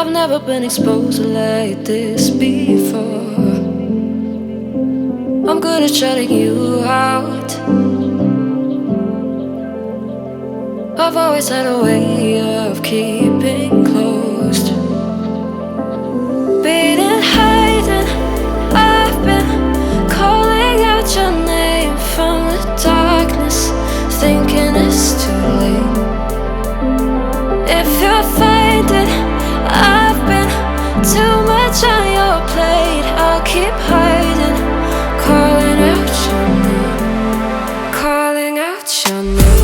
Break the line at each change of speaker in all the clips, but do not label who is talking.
I've never been exposed like this before. I'm good at shutting you out. I've always had a way of keeping closed. Beating, hiding, I've been calling out your name from the darkness, thinking it's too late. If you're finding I've been too much on your plate, I'll keep hiding, calling out your name, calling out your name.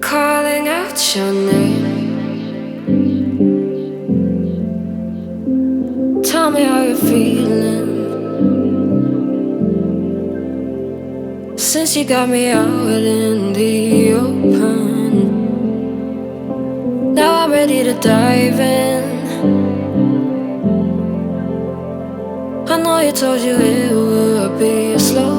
Calling out your name. Tell me how you're feeling since you got me out in the open. Now I'm ready to dive in. I know you told you it would be a slow